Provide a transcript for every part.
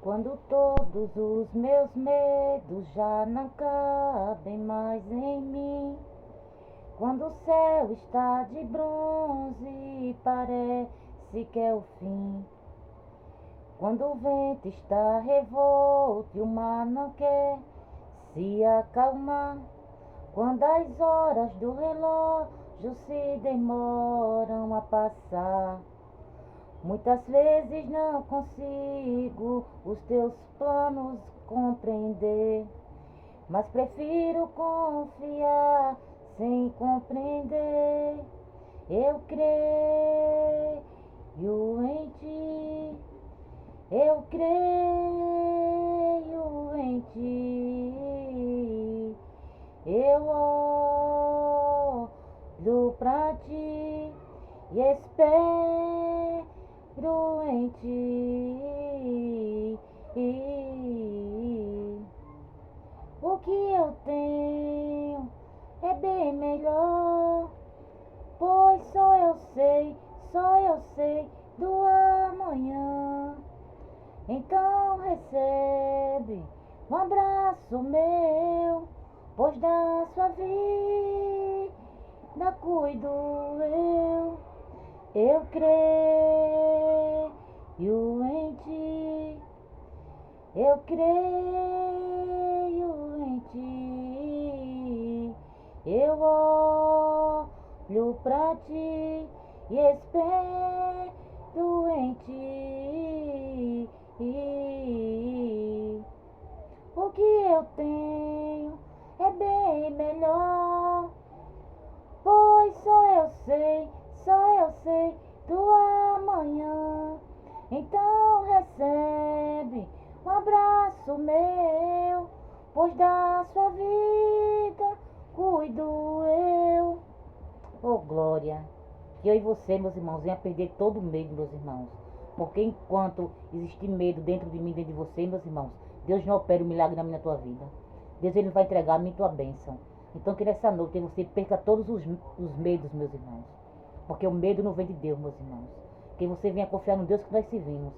Quando todos os meus medos já não cabem mais em mim, quando o céu está de bronze e parece que é o fim, quando o vento está revolto e o mar não quer se acalmar, quando as horas do relógio se demoram a passar, muitas vezes não consigo os teus planos compreender, mas prefiro confiar sem compreender. Eu creio em ti, eu creio em ti, eu olho pra ti e espero em ti. O que eu tenho é bem melhor, pois só eu sei do amanhã. Então recebe um abraço meu, pois da sua vida cuido eu. Eu creio em ti, eu creio em ti, eu olho pra ti e espero em ti. O que eu tenho é bem melhor, pois só eu sei do amanhã. Então recebe um abraço meu, pois da sua vida cuido eu. Oh glória, que eu e você, meus irmãos, venha perder todo o medo, meus irmãos. Porque enquanto existir medo dentro de mim, dentro de você, meus irmãos, Deus não opera o milagre na minha tua vida. Deus, Ele vai entregar a minha tua bênção. Então que nessa noite você perca todos os medos, meus irmãos. Porque o medo não vem de Deus, meus irmãos. Que você venha confiar no Deus que nós servimos.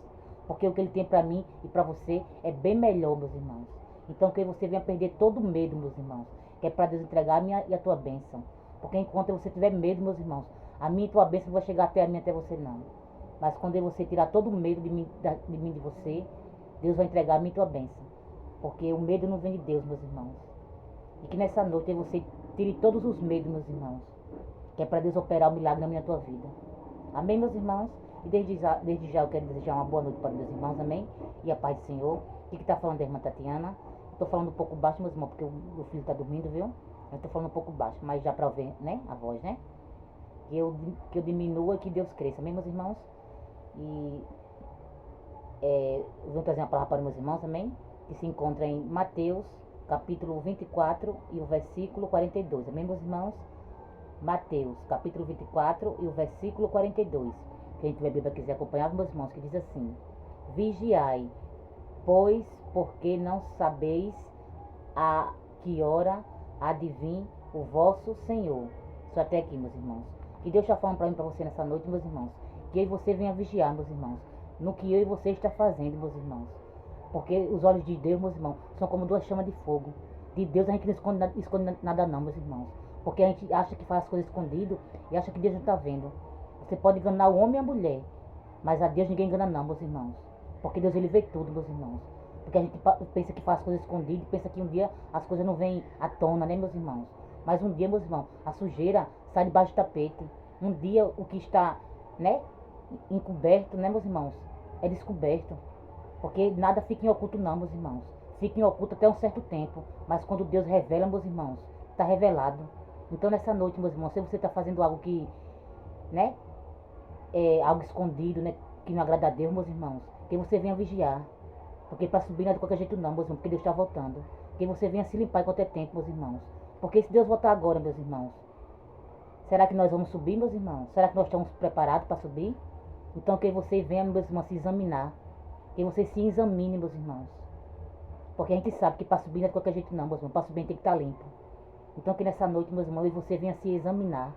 Porque o que Ele tem para mim e para você é bem melhor, meus irmãos. Então que você venha perder todo o medo, meus irmãos. Que é para Deus entregar a minha e a tua bênção. Porque enquanto você tiver medo, meus irmãos, a minha e tua bênção não vai chegar até a mim, até você não. Mas quando você tirar todo o medo de mim, de você, Deus vai entregar a minha e tua bênção. Porque o medo não vem de Deus, meus irmãos. E que nessa noite você tire todos os medos, meus irmãos. Que é para Deus operar o milagre na minha e tua vida. Amém, meus irmãos? E desde já eu quero desejar uma boa noite para meus irmãos, amém? E a paz do Senhor. E que está falando é a irmã Tatiana. Estou falando um pouco baixo, meus irmãos, porque o filho está dormindo, viu? Eu estou falando um pouco baixo, mas já para ouvir, né? A voz, né? Que eu diminua e que Deus cresça, amém, meus irmãos? E eu vou trazer uma palavra para meus irmãos, amém? Que se encontra em Mateus, capítulo 24 e o versículo 42, amém, meus irmãos? Mateus, capítulo 24 e o versículo 42. Quem tiver Bíblia quiser acompanhar, meus irmãos, que diz assim: Vigiai, pois, porque não sabeis a que hora há de vir o vosso Senhor. Só até aqui, meus irmãos. Que Deus está falando para mim, para você nessa noite, meus irmãos. Que eu e você venha vigiar, meus irmãos, no que eu e você está fazendo, meus irmãos. Porque os olhos de Deus, meus irmãos, são como duas chamas de fogo. De Deus a gente não esconde nada não, meus irmãos. Porque a gente acha que faz as coisas escondido e acha que Deus não está vendo. Você pode enganar o homem e a mulher, mas a Deus ninguém engana não, meus irmãos. Porque Deus, Ele vê tudo, meus irmãos. Porque a gente pensa que faz coisas escondidas, pensa que um dia as coisas não vêm à tona, né, meus irmãos? Mas um dia, meus irmãos, a sujeira sai debaixo do tapete. Um dia o que está, né, encoberto, né, meus irmãos, é descoberto. Porque nada fica em oculto não, meus irmãos. Fica em oculto até um certo tempo. Mas quando Deus revela, meus irmãos, está revelado. Então nessa noite, meus irmãos, se você está fazendo algo que, né, é algo escondido, né, que não agrada a Deus, meus irmãos, que você venha vigiar. Porque para subir não é de qualquer jeito não, meus irmãos, porque Deus está voltando. Que você venha se limpar enquanto é tempo, meus irmãos. Porque se Deus voltar agora, meus irmãos, será que nós vamos subir, meus irmãos? Será que nós estamos preparados para subir? Então que você venha, meus irmãos, se examinar. Que você se examine, meus irmãos. Porque a gente sabe que para subir não é de qualquer jeito não, meus irmãos. Para subir tem que estar limpo. Então que nessa noite, meus irmãos, você venha se examinar.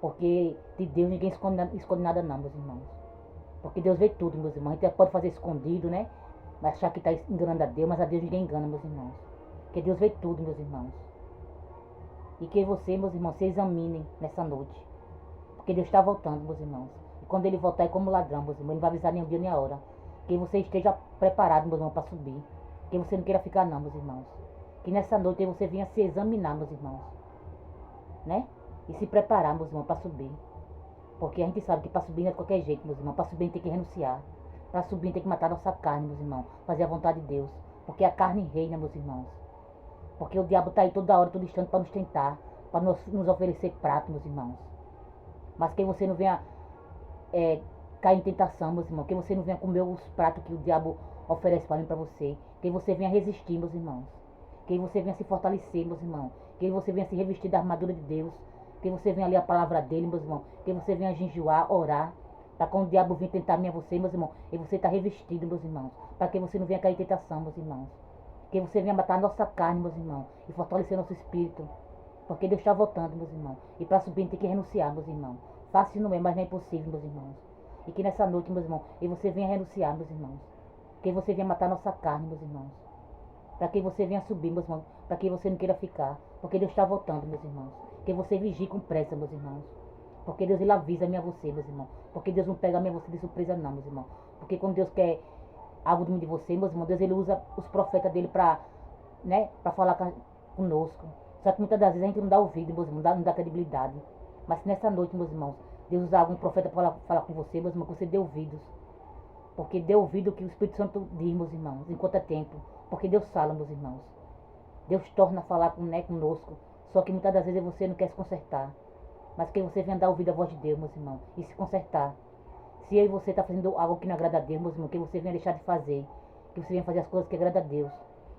Porque de Deus ninguém esconde nada não, meus irmãos. Porque Deus vê tudo, meus irmãos. A gente pode fazer escondido, né? Mas achar que está enganando a Deus, mas a Deus ninguém engana, meus irmãos. Porque Deus vê tudo, meus irmãos. E que você, meus irmãos, se examinem nessa noite. Porque Deus está voltando, meus irmãos. E quando Ele voltar é como ladrão, meus irmãos. Ele não vai avisar nem o dia nem a hora. Que você esteja preparado, meus irmãos, para subir. Que você não queira ficar não, meus irmãos. Que nessa noite você venha se examinar, meus irmãos. Né? E se preparar, meus irmãos, para subir. Porque a gente sabe que para subir não é de qualquer jeito, meus irmãos. Para subir a gente tem que renunciar. Para subir a gente tem que matar a nossa carne, meus irmãos. Fazer a vontade de Deus. Porque a carne reina, meus irmãos. Porque o diabo está aí toda hora, todo instante para nos tentar. Para nos oferecer prato, meus irmãos. Mas que você não venha cair em tentação, meus irmãos. Que você não venha comer os pratos que o diabo oferece para mim, para você. Que você venha resistir, meus irmãos. Que você venha se fortalecer, meus irmãos. Que você venha se revestir da armadura de Deus. Que você venha ler a palavra dele, meus irmãos. Que você venha jejuar, orar. Para quando o diabo vir tentar a você, meus irmãos. E você está revestido, meus irmãos. Para que você não venha cair em tentação, meus irmãos. Que você venha matar a nossa carne, meus irmãos. E fortalecer nosso espírito. Porque Deus está voltando, meus irmãos. E para subir tem que renunciar, meus irmãos. Fácil não é, mas não é impossível, meus irmãos. E que nessa noite, meus irmãos, e você venha renunciar, meus irmãos. Que você venha matar a nossa carne, meus irmãos. Para que você venha subir, meus irmãos. Para que você não queira ficar. Porque Deus está voltando, meus irmãos. Que você vigie com pressa, meus irmãos. Porque Deus, ele avisa a mim a você, meus irmãos. Porque Deus não pega a mim a você de surpresa, não, meus irmãos. Porque quando Deus quer algo de mim de você, meus irmãos, Deus, ele usa os profetas dele para, né, para falar conosco. Só que muitas das vezes a gente não dá ouvido, meus irmãos, não dá credibilidade. Mas nessa noite, meus irmãos, Deus usa algum profeta para falar com você, meus irmãos, que você dê ouvidos. Porque dê ouvido o que o Espírito Santo diz, meus irmãos, enquanto é tempo. Porque Deus fala, meus irmãos. Deus torna a falar conosco. Só que muitas das vezes você não quer se consertar. Mas que você venha dar ouvido à voz de Deus, meus irmãos, e se consertar. Se eu e você está fazendo algo que não agrada a Deus, meus irmãos, que você venha deixar de fazer. Que você venha fazer as coisas que agradam a Deus.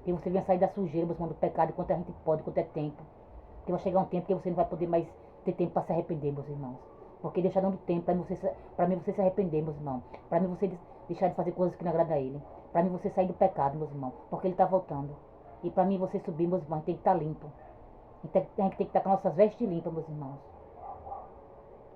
Que você venha sair da sujeira, meus irmãos, do pecado, enquanto a gente pode, enquanto é tempo. Que vai chegar um tempo que você não vai poder mais ter tempo para se arrepender, meus irmãos. Porque Deus está dando tempo para mim você se arrepender, meus irmãos. Para mim você deixar de fazer coisas que não agradam a Ele. Para mim você sair do pecado, meus irmãos. Porque Ele está voltando. E para mim você subir, meus irmãos, tem que estar limpo. A gente tem que estar com nossas vestes limpas, meus irmãos.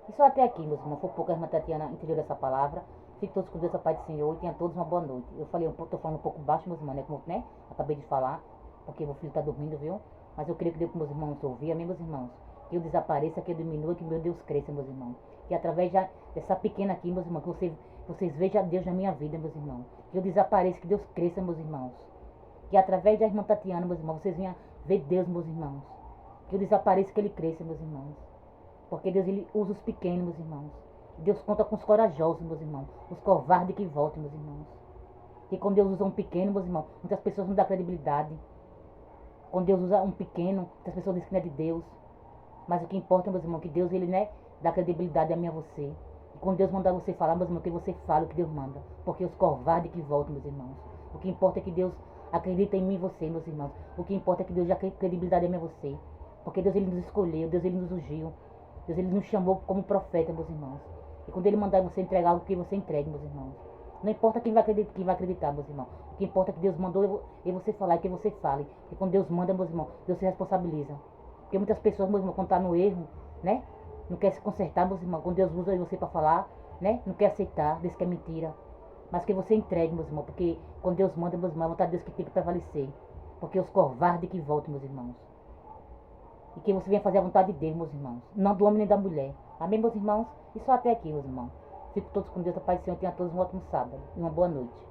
E só até aqui, meus irmãos. Foi pouco a irmã Tatiana entendeu dessa palavra. Fiquem todos com Deus, a paz do Senhor. E tenham todos uma boa noite. Eu falei, estou falando um pouco baixo, meus irmãos, né? Como, né? Acabei de falar. Porque meu filho está dormindo, viu? Mas eu queria que Deus, meus irmãos, ouvir. Amém, meus irmãos? Que eu desapareça, que eu diminua, que meu Deus cresça, meus irmãos. Que através dessa pequena aqui, meus irmãos, que vocês vejam Deus na minha vida, meus irmãos. Que eu desapareça, que Deus cresça, meus irmãos. Que através da irmã Tatiana, meus irmãos, vocês venham ver Deus, meus irmãos. Que eu desapareça, que Ele cresça, meus irmãos. Porque Deus, Ele usa os pequenos, meus irmãos. Deus conta com os corajosos, meus irmãos. Os covardes que voltam, meus irmãos. Que quando Deus usa um pequeno, meus irmãos, muitas pessoas não dão credibilidade. Quando Deus usa um pequeno, muitas pessoas dizem que não é de Deus. Mas o que importa, meus irmãos, que Deus, Ele, né, dá credibilidade a mim e a você. E quando Deus mandar você falar, meus irmãos, que você fale o que Deus manda. Porque os covardes que voltam, meus irmãos. O que importa é que Deus acredita em mim e você, meus irmãos. O que importa é que Deus dá credibilidade a mim e a você. Porque Deus, Ele nos escolheu, Deus, Ele nos ungiu. Deus, Ele nos chamou como profeta, meus irmãos. E quando Ele mandar você entregar algo, que você entregue, meus irmãos. Não importa quem vai acreditar, meus irmãos. O que importa é que Deus mandou e você falar e que você fale. Porque quando Deus manda, meus irmãos, Deus se responsabiliza. Porque muitas pessoas, meus irmãos, quando estão no erro, né? Não quer se consertar, meus irmãos. Quando Deus usa você para falar, né? Não quer aceitar, diz que é mentira. Mas que você entregue, meus irmãos. Porque quando Deus manda, meus irmãos, a vontade de Deus que tem que prevalecer. Porque os covardes que voltam, meus irmãos. E que você venha fazer a vontade de Deus, meus irmãos. Não do homem nem da mulher. Amém, meus irmãos? E só até aqui, meus irmãos. Fico todos com Deus, a paz do Senhor. Tenha todos um ótimo sábado e uma boa noite.